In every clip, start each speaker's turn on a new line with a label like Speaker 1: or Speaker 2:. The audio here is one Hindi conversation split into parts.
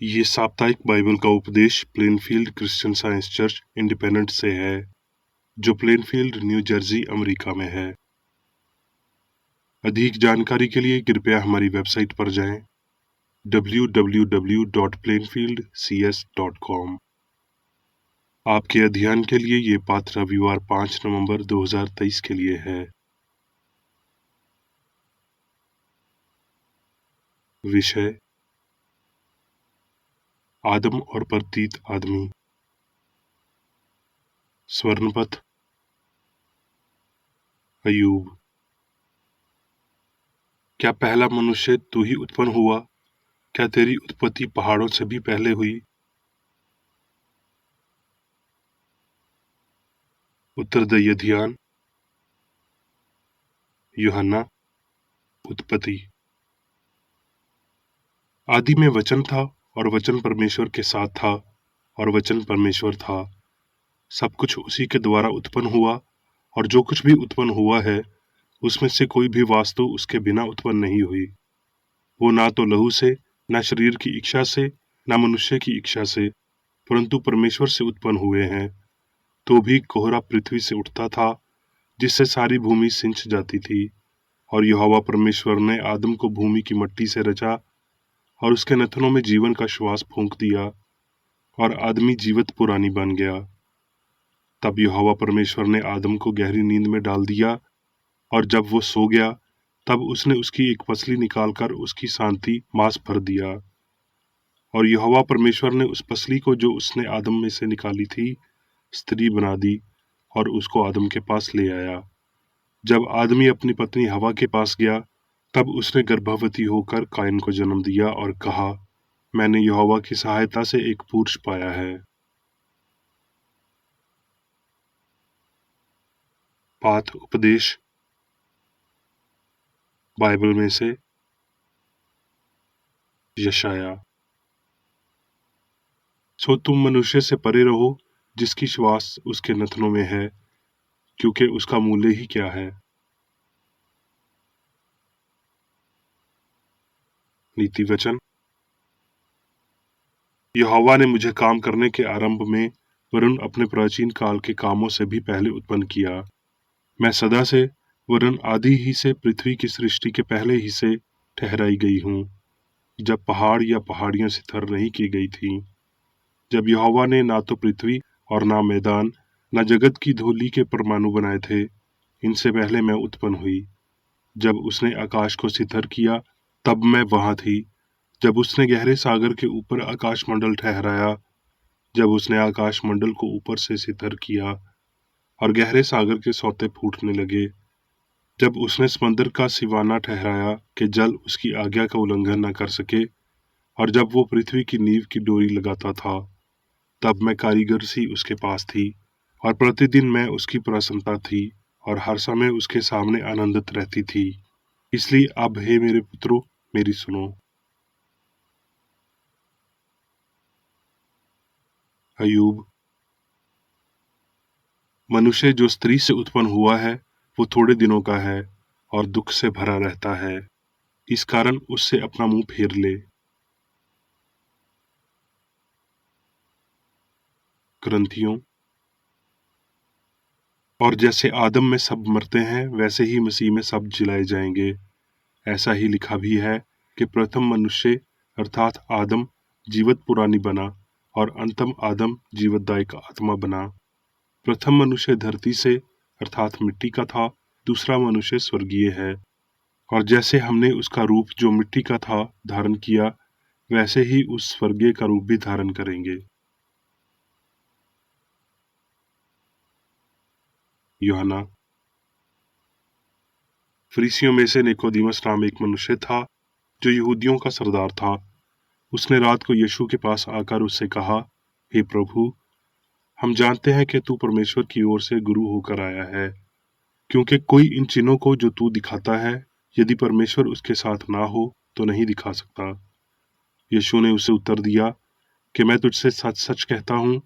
Speaker 1: ये साप्ताहिक बाइबल का उपदेश Plainfield Christian science church independent से है, जो प्लेनफील्ड, न्यू जर्सी, अमेरिका में है। अधिक जानकारी के लिए कृपया हमारी वेबसाइट पर जाएं www.plainfieldcs.com। आपके अध्ययन के लिए ये पाठ रविवार 5 नवंबर 2023 के लिए है। विषय: आदम और प्रतीत आदमी। स्वर्णपथ: अय्यूब। क्या पहला मनुष्य तू ही उत्पन्न हुआ? क्या तेरी उत्पत्ति पहाड़ों से भी पहले हुई? उत्तरदायी ध्यान। यूहन्ना। उत्पत्ति। आदि में वचन था, और वचन परमेश्वर के साथ था, और वचन परमेश्वर था। सब कुछ उसी के द्वारा उत्पन्न हुआ, और जो कुछ भी उत्पन्न हुआ है उसमें से कोई भी वास्तु उसके बिना उत्पन्न नहीं हुई। वो ना तो लहू से, ना शरीर की इच्छा से, ना मनुष्य की इच्छा से, परंतु परमेश्वर से उत्पन्न हुए हैं। तो भी कोहरा पृथ्वी से उठता था, जिससे सारी भूमि सिंच जाती थी। और यहोवा परमेश्वर ने आदम को भूमि की मट्टी से रचा, और उसके नथनों में जीवन का श्वास फूंक दिया, और आदमी जीवित पुरानी बन गया। तब यहोवा परमेश्वर ने आदम को गहरी नींद में डाल दिया, और जब वो सो गया, तब उसने उसकी एक पसली निकालकर उसकी सांति मांस भर दिया। और यहोवा परमेश्वर ने उस पसली को जो उसने आदम में से निकाली थी, स्त्री बना दी, और उसको आदम के पास ले आया। जब आदमी अपनी पत्नी हवा के पास गया, तब उसने गर्भवती होकर कायन को जन्म दिया और कहा, मैंने यहोवा की सहायता से एक पुरुष पाया है। पाठ उपदेश बाइबल में से यशाया। सो तुम मनुष्य से परे रहो, जिसकी श्वास उसके नथनों में है, क्योंकि उसका मूल्य ही क्या है। नीति वचन। यहोवा ने मुझे काम करने के आरंभ में, वरुण अपने प्राचीन काल के कामों से भी पहले उत्पन्न किया। मैं सदा से, वरुण आदि ही से पृथ्वी की सृष्टि के पहले ही से ठहराई गई हूँ, जब पहाड़ या पहाड़ियां सिथर नहीं की गई थीं। जब यहोवा ने ना तो पृथ्वी और ना मैदान, ना जगत की धूलि के परमाणु बनाए थे, इनसे पहले मैं उत्पन्न हुई। जब उसने आकाश को सिथर किया, तब मैं वहां थी। जब उसने गहरे सागर के ऊपर आकाशमंडल ठहराया, जब उसने आकाशमंडल को ऊपर से सिथर किया, और गहरे सागर के सोते फूटने लगे, जब उसने समंदर का सिवाना ठहराया कि जल उसकी आज्ञा का उल्लंघन न कर सके, और जब वो पृथ्वी की नींव की डोरी लगाता था, तब मैं कारीगर सी उसके पास थी, और प्रतिदिन मैं उसकी प्रसन्नता थी, और हर समय उसके सामने आनंदित रहती थी। इसलिए अब हे मेरे पुत्रों, मेरी सुनो। अय्यूब। मनुष्य जो स्त्री से उत्पन्न हुआ है, वो थोड़े दिनों का है, और दुख से भरा रहता है। इस कारण उससे अपना मुंह फेर ले। ग्रंथियों। और जैसे आदम में सब मरते हैं, वैसे ही मसीह में सब जिलाए जाएंगे। ऐसा ही लिखा भी है कि प्रथम मनुष्य अर्थात आदम जीवत पुरानी बना, और अंतम आदम जीवतदायक आत्मा बना। प्रथम मनुष्य धरती से अर्थात मिट्टी का था, दूसरा मनुष्य स्वर्गीय है। और जैसे हमने उसका रूप जो मिट्टी का था धारण किया, वैसे ही उस स्वर्गीय का रूप भी धारण करेंगे। यूहन्ना। फरीसियों में से निकोदेमुस नाम एक मनुष्य था, जो यहूदियों का सरदार था। उसने रात को यीशु के पास आकर उससे कहा, हे प्रभु, हम जानते हैं कि तू परमेश्वर की ओर से गुरु होकर आया है, क्योंकि कोई इन चिन्हों को जो तू दिखाता है, यदि परमेश्वर उसके साथ ना हो तो नहीं दिखा सकता। यीशु ने उसे उत्तर दिया कि मैं तुझसे सच सच कहता हूँ,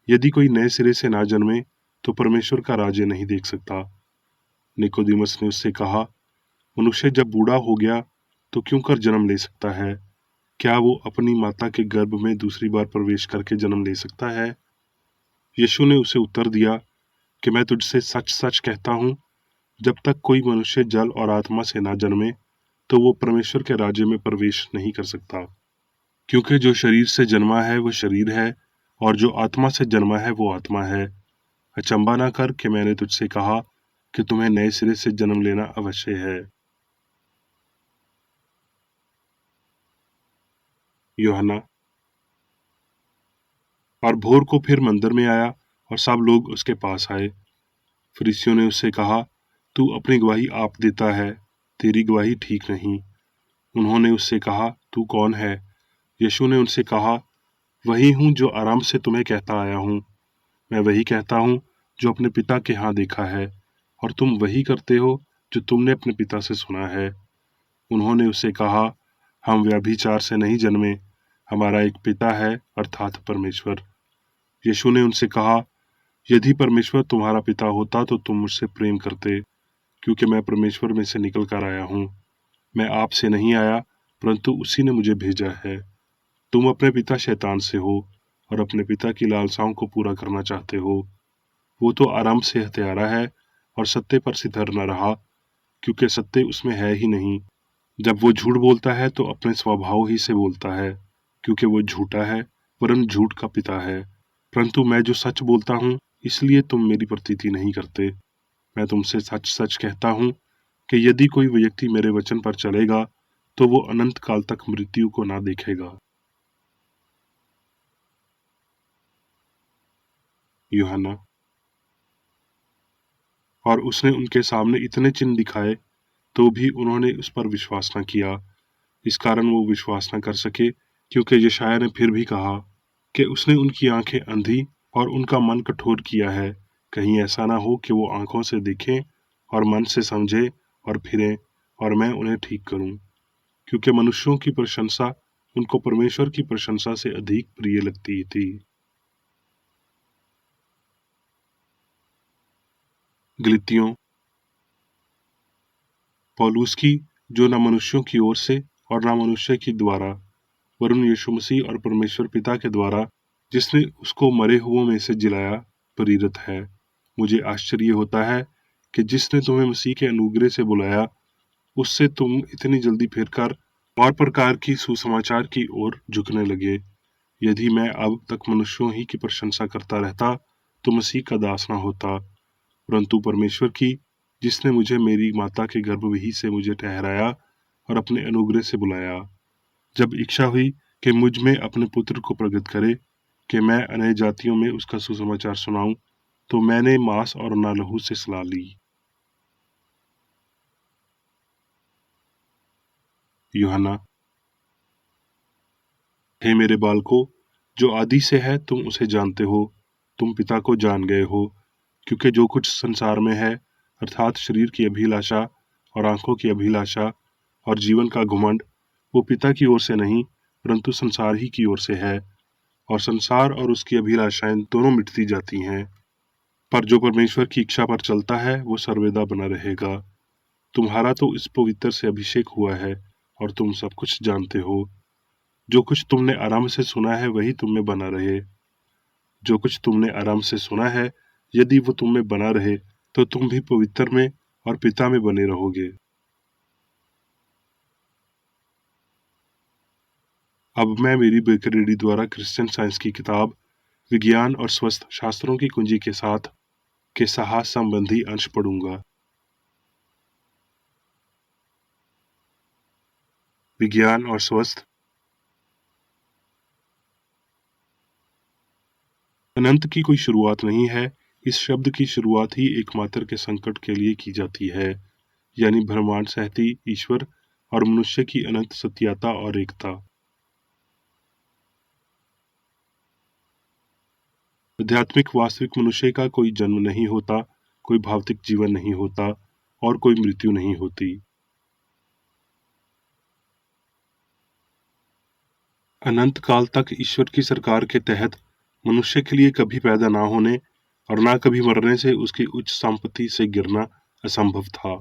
Speaker 1: यदि कोई नए सिरे से ना जन्मे तो परमेश्वर का राज्य नहीं देख सकता। निकोदेमुस ने उससे कहा, मनुष्य जब बूढ़ा हो गया तो क्यों कर जन्म ले सकता है? क्या वो अपनी माता के गर्भ में दूसरी बार प्रवेश करके जन्म ले सकता है? यीशु ने उसे उत्तर दिया कि मैं तुझसे सच सच कहता हूँ, जब तक कोई मनुष्य जल और आत्मा से ना जन्मे, तो वो परमेश्वर के राज्य में प्रवेश नहीं कर सकता। क्योंकि जो शरीर से जन्मा है वो शरीर है, और जो आत्मा से जन्मा है वो आत्मा है। अचंबा ना कर कि मैंने तुझसे कहा कि तुम्हें नए सिरे से जन्म लेना अवश्य है। यूहन्ना। और भोर को फिर मंदिर में आया, और सब लोग उसके पास आए। फरीसियों ने उससे कहा, तू अपनी गवाही आप देता है, तेरी गवाही ठीक नहीं। उन्होंने उससे कहा, तू कौन है? यीशु ने उनसे कहा, वही हूँ जो आराम से तुम्हें कहता आया हूँ। मैं वही कहता हूँ जो अपने पिता के यहाँ देखा है, और तुम वही करते हो जो तुमने अपने पिता से सुना है। उन्होंने उससे कहा, हम व्यभिचार से नहीं जन्मे, हमारा एक पिता है, अर्थात परमेश्वर। यीशु ने उनसे कहा, यदि परमेश्वर तुम्हारा पिता होता तो तुम मुझसे प्रेम करते, क्योंकि मैं परमेश्वर में से निकल कर आया हूँ। मैं आपसे नहीं आया, परंतु उसी ने मुझे भेजा है। तुम अपने पिता शैतान से हो, और अपने पिता की लालसाओं को पूरा करना चाहते हो। वो तो आराम से हत्यारा है, और सत्य पर सिधर न रहा, क्योंकि सत्य उसमें है ही नहीं। जब वो झूठ बोलता है तो अपने स्वभाव ही से बोलता है, क्योंकि वो झूठा है, वरन झूठ का पिता है। परंतु मैं जो सच बोलता हूँ, इसलिए तुम मेरी प्रतीति नहीं करते। मैं तुमसे सच सच कहता हूँ कि यदि कोई व्यक्ति मेरे वचन पर चलेगा, तो वो अनंत काल तक मृत्यु को ना देखेगा। यूहन्ना। और उसने उनके सामने इतने चिन्ह दिखाए, तो भी उन्होंने उस पर विश्वास न किया। इस कारण वो विश्वास न कर सके, क्योंकि यशायाह ने फिर भी कहा कि उसने उनकी आंखें अंधी और उनका मन कठोर किया है। कहीं ऐसा ना हो कि वो आंखों से देखें और मन से समझें और फिरें, और मैं उन्हें ठीक करूं। क्योंकि मनुष्यों की प्रशंसा उनको परमेश्वर की प्रशंसा से अधिक प्रिय लगती थी। गलतियों पौलुस की, जो न मनुष्यों की ओर से और न मनुष्य की द्वारा, वरुण यीशु मसीह और परमेश्वर पिता के द्वारा, जिसने उसको मरे हुओं में से जिलाया, प्रेरित है। मुझे आश्चर्य होता है कि जिसने तुम्हें मसीह के अनुग्रह से बुलाया, उससे तुम इतनी जल्दी फिरकर और प्रकार की सुसमाचार की ओर झुकने लगे। यदि मैं अब तक मनुष्यों ही की प्रशंसा करता रहता, तो मसीह का दास न होता, परंतु परमेश्वर की, जिसने मुझे मेरी माता के गर्भ ही से मुझे ठहराया और अपने अनुग्रह से बुलाया। जब इच्छा हुई कि मुझ में अपने पुत्र को प्रकट करे, कि मैं अन्य जातियों में उसका सुसमाचार सुनाऊं, तो मैंने मांस और न लहू से सलाह ली। यूहन्ना। हे मेरे बालकों, जो आदि से है तुम उसे जानते हो, तुम पिता को जान गए हो। क्योंकि जो कुछ संसार में है, अर्थात शरीर की अभिलाषा और आंखों की अभिलाषा और जीवन का घमंड, वो पिता की ओर से नहीं, परंतु संसार ही की ओर से है। और संसार और उसकी अभिलाषाएं दोनों मिटती जाती हैं, पर जो परमेश्वर की इच्छा पर चलता है वो सर्वदा बना रहेगा। तुम्हारा तो इस पवित्र से अभिषेक हुआ है, और तुम सब कुछ जानते हो। जो कुछ तुमने आराम से सुना है वही तुम में बना रहे। जो कुछ तुमने आराम से सुना है, यदि वो तुम में बना रहे, तो तुम भी पवित्र में और पिता में बने रहोगे। अब मैं मेरी बेकरेडी द्वारा क्रिश्चियन साइंस की किताब विज्ञान और स्वस्थ शास्त्रों की कुंजी के साथ के साहस संबंधी अंश पढ़ूंगा। विज्ञान और स्वस्थ। अनंत की कोई शुरुआत नहीं है। इस शब्द की शुरुआत ही एकमात्र के संकट के लिए की जाती है, यानी ब्रह्मांड सहती ईश्वर और मनुष्य की अनंत सत्यता और एकता। आध्यात्मिक वास्तविक मनुष्य का कोई जन्म नहीं होता, कोई भौतिक जीवन नहीं होता, और कोई मृत्यु नहीं होती। अनंत काल तक ईश्वर की सरकार के तहत मनुष्य के लिए कभी पैदा ना होने और ना कभी मरने से उसकी उच्च संपत्ति से गिरना असंभव था।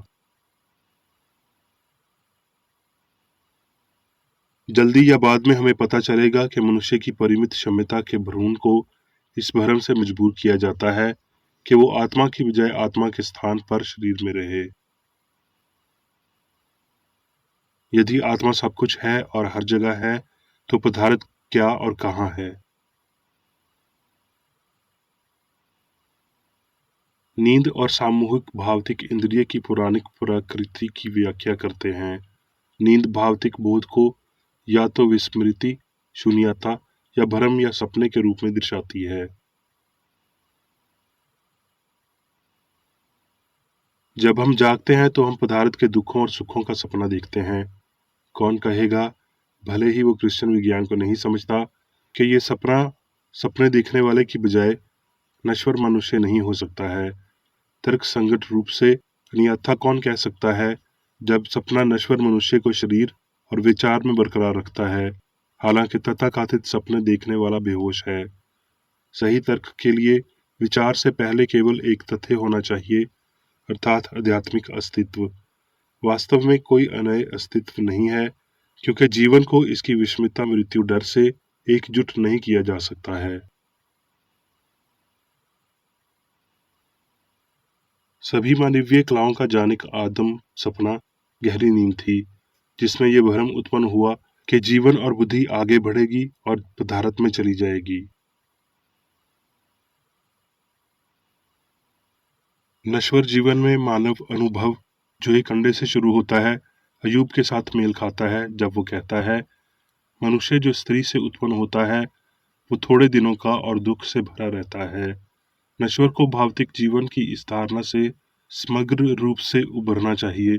Speaker 1: जल्दी या बाद में हमें पता चलेगा कि मनुष्य की परिमित क्षमता के भ्रूण को इस भ्रम से मजबूर किया जाता है कि वो आत्मा की बजाय आत्मा के स्थान पर शरीर में रहे। यदि आत्मा सब कुछ है और हर जगह है, तो पदार्थ क्या और कहाँ है? नींद और सामूहिक भावतिक इंद्रिय की पौराणिक प्रकृति की व्याख्या करते हैं। नींद भावतिक बोध को या तो विस्मृति, शून्यता या भ्रम या सपने के रूप में दर्शाती है। जब हम जागते हैं तो हम पदार्थ के दुखों और सुखों का सपना देखते हैं। कौन कहेगा, भले ही वो क्रिश्चियन विज्ञान को नहीं समझता, कि ये सपना सपने देखने वाले की बजाय नश्वर मनुष्य नहीं हो सकता है। तर्कसंगत रूप से अन्यथा कौन कह सकता है, जब सपना नश्वर मनुष्य को शरीर और विचार में बरकरार रखता है, हालांकि तथाकथित सपने देखने वाला बेहोश है। सही तर्क के लिए विचार से पहले केवल एक तथ्य होना चाहिए, अर्थात आध्यात्मिक अस्तित्व। वास्तव में कोई अनय अस्तित्व नहीं है, क्योंकि जीवन को इसकी विस्मयता मृत्यु डर से एकजुट नहीं किया जा सकता है। सभी मानवीय कलाओं का जानिक आदम सपना गहरी नींद थी, जिसमें यह भ्रम उत्पन्न हुआ कि जीवन और बुद्धि आगे बढ़ेगी और पदार्थ में चली जाएगी। नश्वर जीवन में मानव अनुभव, जो एक अंडे से शुरू होता है, अयूब के साथ मेल खाता है जब वो कहता है, मनुष्य जो स्त्री से उत्पन्न होता है वो थोड़े दिनों का और दुख से भरा रहता है। नश्वर को भौतिक जीवन की इस धारणा से समग्र रूप से उभरना चाहिए।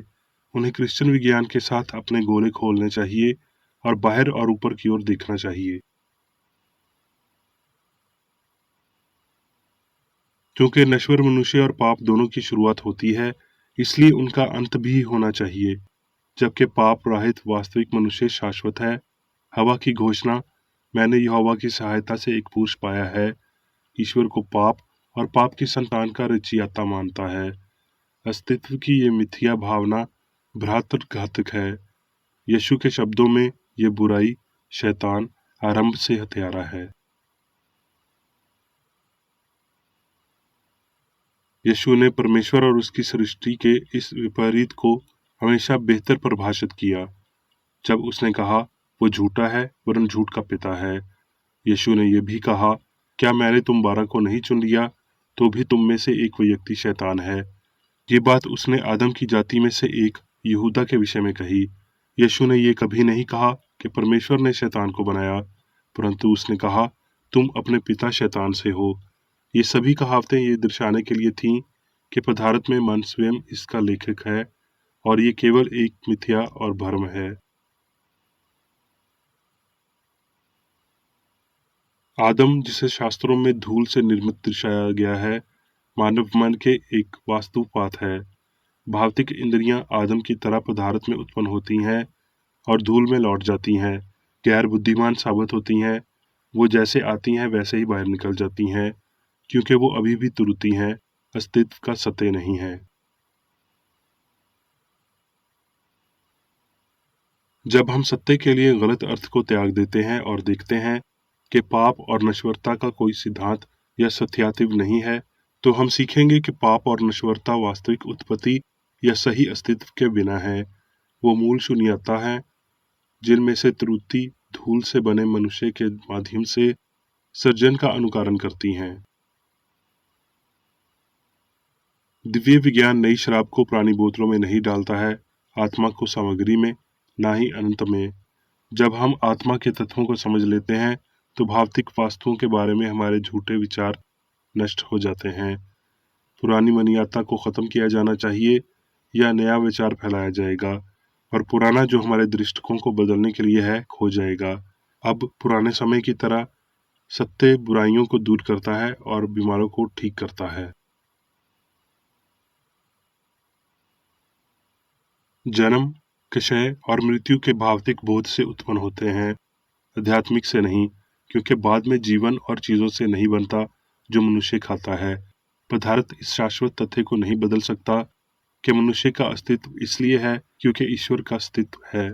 Speaker 1: उन्हें क्रिश्चियन विज्ञान के साथ अपने गोले खोलने चाहिए और बाहर और ऊपर की ओर देखना चाहिए। क्योंकि नश्वर मनुष्य और पाप दोनों की शुरुआत होती है, इसलिए उनका अंत भी होना चाहिए। जबकि पाप रहित वास्तविक मनुष्य शाश्वत है। हवा की घोषणा, मैंने यहोवा की सहायता से एक पुरुष पाया है, ईश्वर को पाप और पाप की संतान का रचयिता मानता है। अस्तित्व की ये मिथ्या भावना भ्रातृघातक है। यीशु के शब्दों में ये बुराई, शैतान, आरंभ से हत्यारा है। यीशु ने परमेश्वर और उसकी सृष्टि के इस विपरीत को हमेशा बेहतर परिभाषित किया, जब उसने कहा, वो झूठा है वरन झूठ का पिता है। यीशु ने यह भी कहा, क्या मैंने तुम 12 को नहीं चुन लिया, तो भी तुम में से एक व्यक्ति शैतान है। ये बात उसने आदम की जाति में से एक यहूदा के विषय में कही। यीशु ने यह कभी नहीं कहा कि परमेश्वर ने शैतान को बनाया, परंतु उसने कहा, तुम अपने पिता शैतान से हो। ये सभी कहावतें ये दर्शाने के लिए थीं कि पदार्थ में मन स्वयं इसका लेखक है और ये केवल एक मिथ्या और भ्रम है। आदम, जिसे शास्त्रों में धूल से निर्मित दर्शाया गया है, मानव मन के एक वास्तुपात है। भौतिक इंद्रियां आदम की तरह पदार्थ में उत्पन्न होती हैं और धूल में लौट जाती हैं, गैर बुद्धिमान साबित होती हैं। वो जैसे आती हैं वैसे ही बाहर निकल जाती हैं, क्योंकि वो अभी भी तुरती हैं, अस्तित्व का सत्य नहीं है। जब हम सत्य के लिए गलत अर्थ को त्याग देते हैं और देखते हैं कि पाप और नश्वरता का कोई सिद्धांत या सत्यातिव नहीं है, तो हम सीखेंगे कि पाप और नश्वरता वास्तविक उत्पत्ति या सही अस्तित्व के बिना है। वो मूल शून्यता है, जिनमें से त्रुटि धूल से बने मनुष्य के माध्यम से सृजन का अनुकरण करती हैं। दिव्य विज्ञान नई शराब को पुरानी बोतलों में नहीं डालता है, आत्मा को सामग्री में, ना ही अनंत में। जब हम आत्मा के तत्वों को समझ लेते हैं, तो भौतिक वस्तुओं के बारे में हमारे झूठे विचार नष्ट हो जाते हैं। पुरानी मान्यता को खत्म किया जाना चाहिए या नया विचार फैलाया जाएगा, और पुराना जो हमारे दृष्टिकोण को बदलने के लिए है खो जाएगा। अब पुराने समय की तरह सत्य बुराइयों को दूर करता है और बीमारों को ठीक करता है। जन्म, क्षय और मृत्यु के भौतिक बोध से उत्पन्न होते हैं, आध्यात्मिक से नहीं, क्योंकि बाद में जीवन और चीजों से नहीं बनता जो मनुष्य खाता है। पदार्थ इस शाश्वत तथ्य को नहीं बदल सकता कि मनुष्य का अस्तित्व इसलिए है क्योंकि ईश्वर का अस्तित्व है।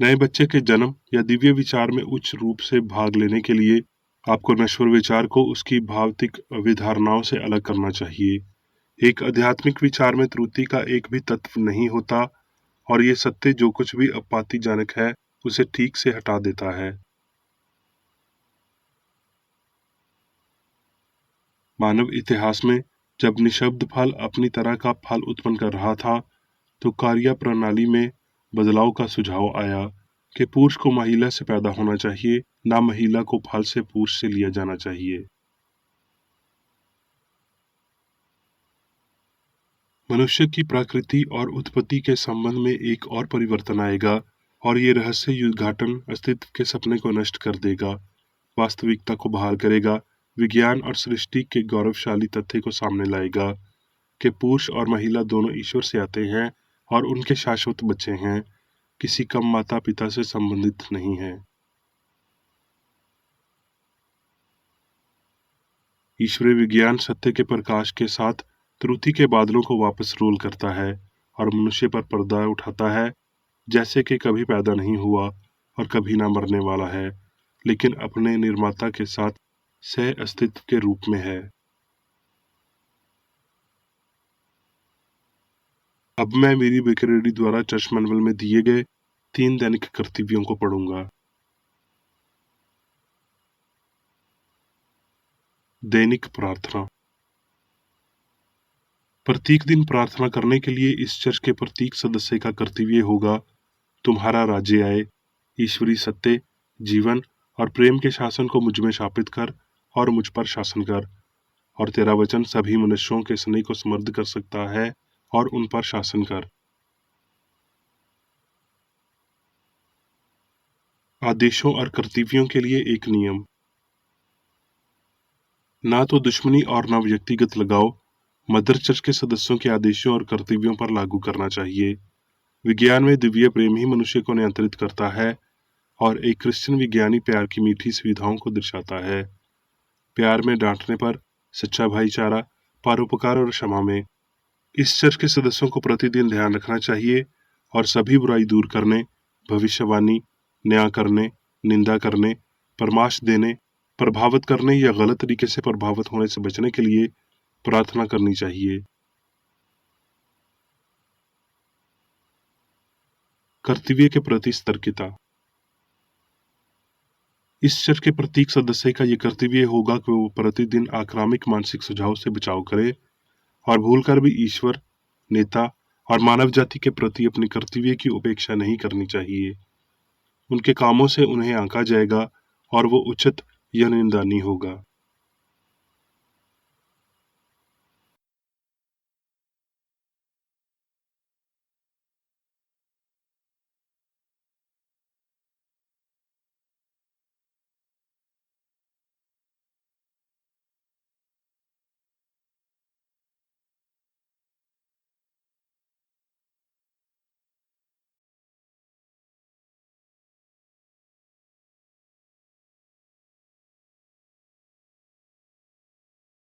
Speaker 1: नए बच्चे के जन्म या दिव्य विचार में उच्च रूप से भाग लेने के लिए आपको नश्वर विचार को उसकी भावतिक अभिधारणाओं से अलग करना चाहिए। एक आध्यात्मिक विचार में त्रुटि का एक भी तत्व नहीं होता और ये सत्य जो कुछ भी आपत्तिजनक है उसे ठीक से हटा देता है। मानव इतिहास में जब निःशब्द फल अपनी तरह का फल उत्पन्न कर रहा था तो कार्य प्रणाली में बदलाव का सुझाव आया कि पुरुष को महिला से पैदा होना चाहिए, ना महिला को फल से पुरुष से लिया जाना चाहिए। मनुष्य की प्रकृति और उत्पत्ति के संबंध में एक और परिवर्तन आएगा और ये रहस्य उद्घाटन अस्तित्व के सपने को नष्ट कर देगा, वास्तविकता को बाहर करेगा, विज्ञान और सृष्टि के गौरवशाली तथ्य को सामने लाएगा कि पुरुष और महिला दोनों ईश्वर से आते हैं और उनके शाश्वत बच्चे हैं, किसी कम माता पिता से संबंधित नहीं है। ईश्वरीय विज्ञान सत्य के प्रकाश के साथ त्रुटि के बादलों को वापस रोल करता है और मनुष्य पर पर्दा उठाता है, जैसे कि कभी पैदा नहीं हुआ और कभी ना मरने वाला है, लेकिन अपने निर्माता के साथ सह अस्तित्व के रूप में है। अब मैं मेरी बेकरेडी द्वारा चर्च मैनुअल में दिए गए 3 दैनिक कर्तव्यों को पढ़ूंगा। दैनिक प्रार्थना। प्रत्येक दिन प्रार्थना करने के लिए इस चर्च के प्रत्येक सदस्य का कर्तव्य होगा, तुम्हारा राज्य आए, ईश्वरीय सत्य, जीवन और प्रेम के शासन को मुझ में स्थापित कर और मुझ पर शासन कर, और तेरा वचन सभी मनुष्यों के स्नेह को समृद्ध कर सकता है और उन पर शासन कर। आदेशों और कर्तव्यों के लिए एक नियम। ना तो दुश्मनी और ना व्यक्तिगत लगाव मदर चर्च के सदस्यों के आदेशों और कर्तव्यों पर लागू करना चाहिए। विज्ञान में दिव्य प्रेम ही मनुष्य को नियंत्रित करता है और एक क्रिश्चियन विज्ञानी प्यार की मीठी सुविधाओं को दर्शाता है। प्यार में डांटने पर, सच्चा भाईचारा, परोपकार और क्षमा में। इस चर्च के सदस्यों को प्रतिदिन ध्यान रखना चाहिए और सभी बुराई दूर करने, भविष्यवाणी, न्याय करने, निंदा करने, परामर्श देने, प्रभावित करने या गलत तरीके से प्रभावित होने से बचने के लिए प्रार्थना करनी चाहिए। कर्तव्य के प्रति सतर्कता। इस चर्च के प्रत्येक सदस्य का यह कर्तव्य होगा कि वो प्रतिदिन आक्रामक मानसिक सुझाव से बचाव करे और भूलकर भी ईश्वर, नेता और मानव जाति के प्रति अपने कर्तव्य की उपेक्षा नहीं करनी चाहिए। उनके कामों से उन्हें आंका जाएगा और वो उचित या निंदनीय होगा।